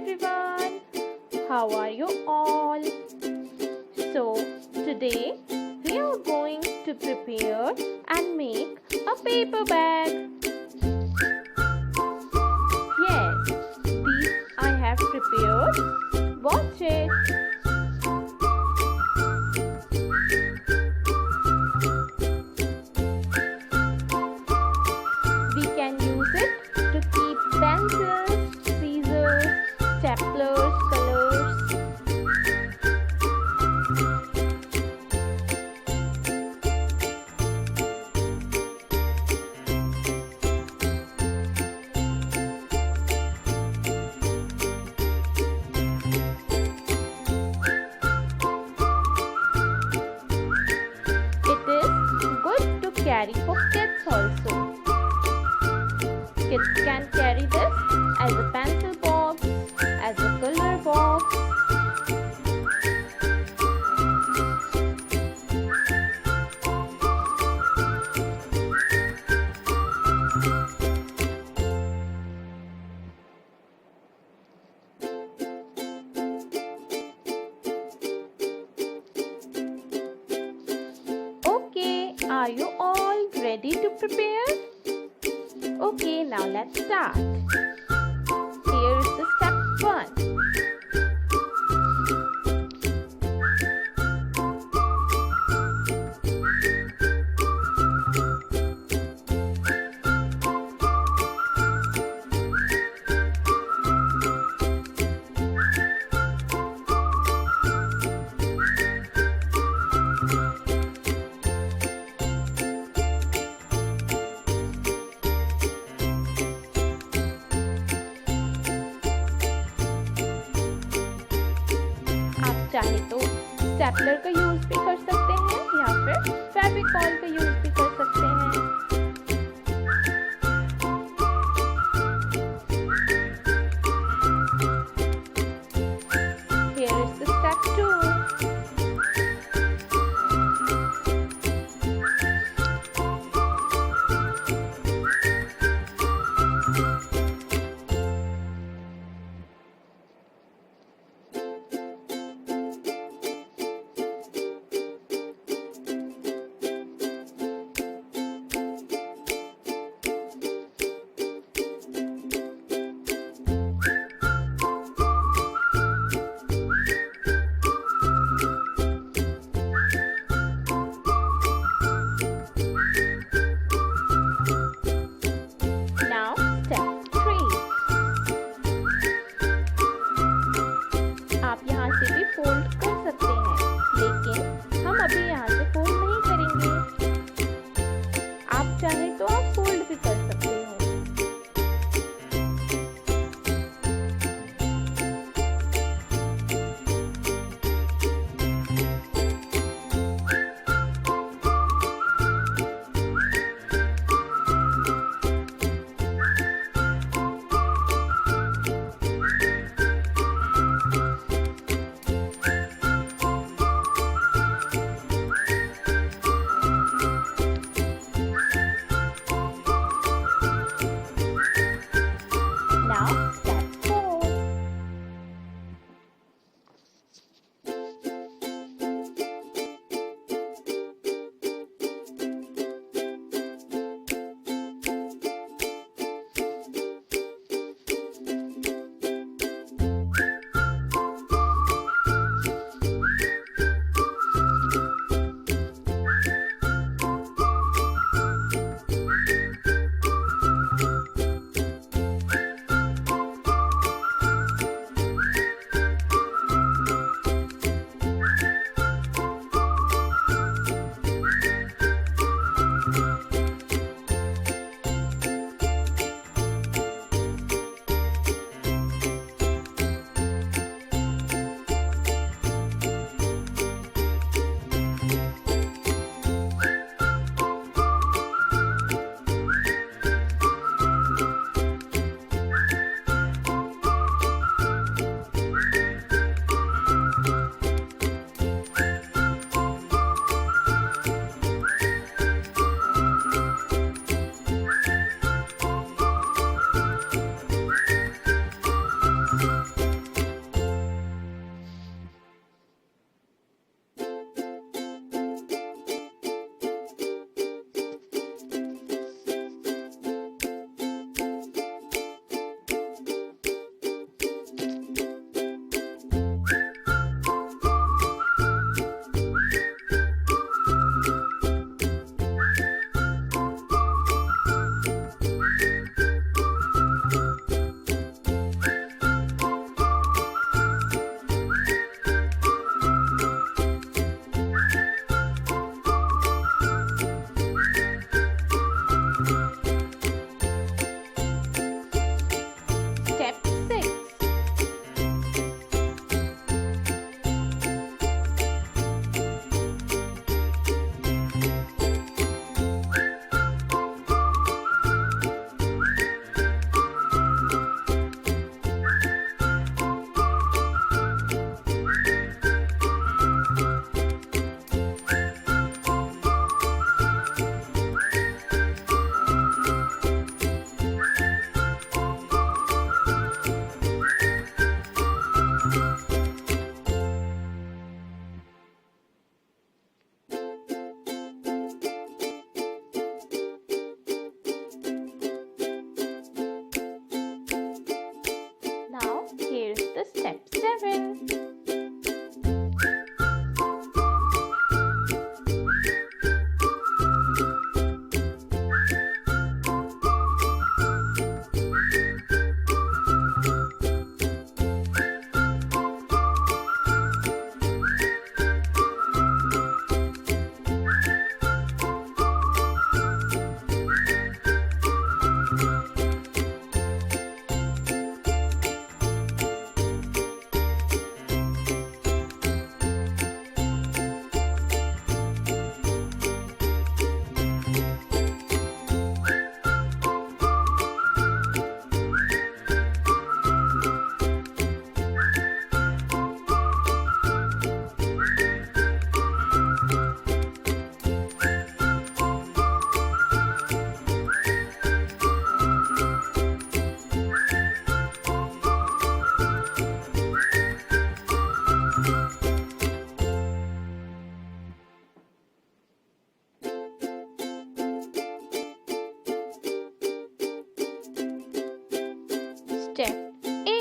everyone, how are you all? So today we are going to prepare and make a paper bag. Yes, these I have prepared. Watch it. We can use it to keep pencils, scissors, staplers, colors. It is good to carry for kids also. Kids can carry this as a pencil box, as a color box. Okay, are you all ready to prepare? Okay, now let's start. Here is the step 1. चाहे तो stapler का use भी कर सकते हैं या फिर फेविकॉल का यूज भी कर सकते हैं। Here is the step 2. Fold कर सकते हैं, लेकिन हम अभी यहाँ से फोल्ड नहीं करेंगे। आप चाहें तो आप फोल्ड भी कर सकते हो।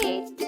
great!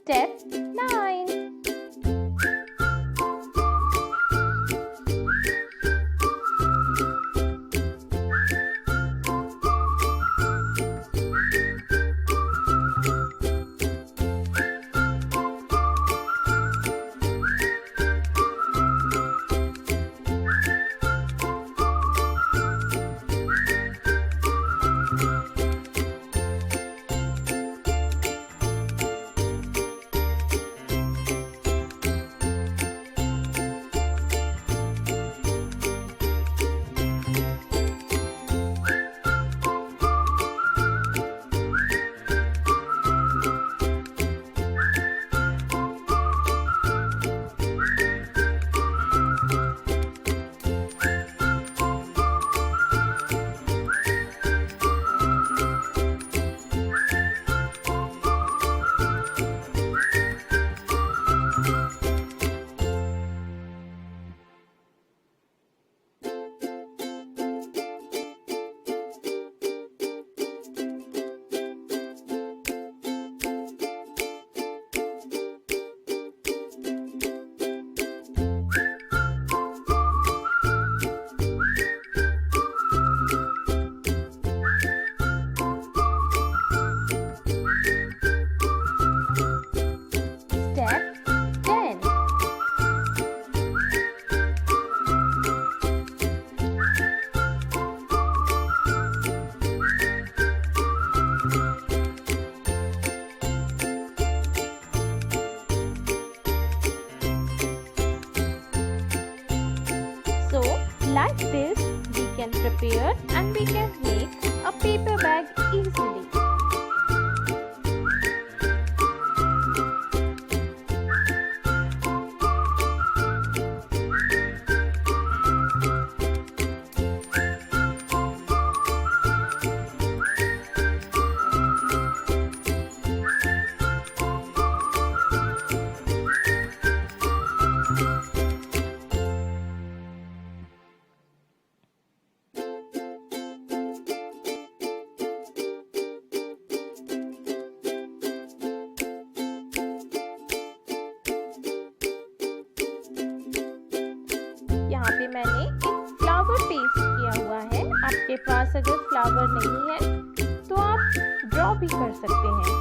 Step 9. Step 10. So, like this, we can prepare and we can make a paper bag easily. पे मैंने एक फ्लावर पेस्ट किया हुआ है। आपके पास अगर फ्लावर नहीं है तो आप ड्रॉ भी कर सकते हैं।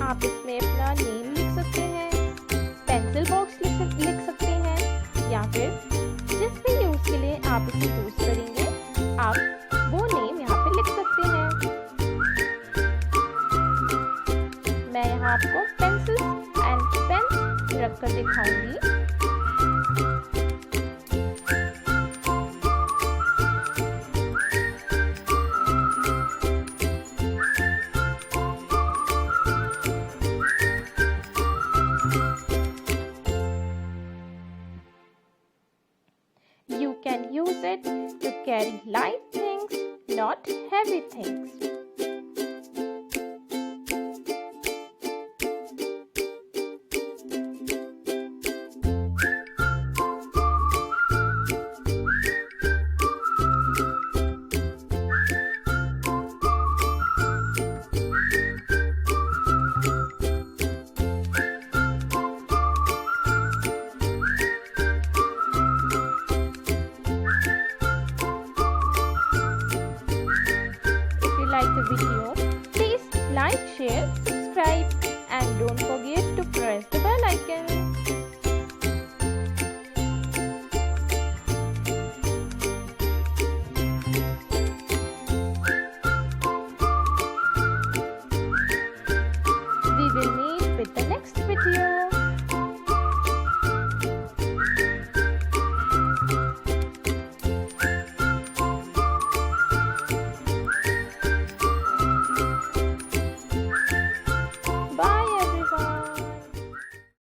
आप इसमें अपना नेम लिख सकते हैं, पेंसिल बॉक्स लिख सकते हैं, या फिर जिस भी यूज के लिए आप इसे यूज करेंगे आप वो नेम यहाँ पे लिख सकते हैं। मैं यहाँ आपको पेंसिल एंड पेन रख कर दिखाऊंगी। You can use it to carry light things, not heavy things. Like the video, please like, share, subscribe and don't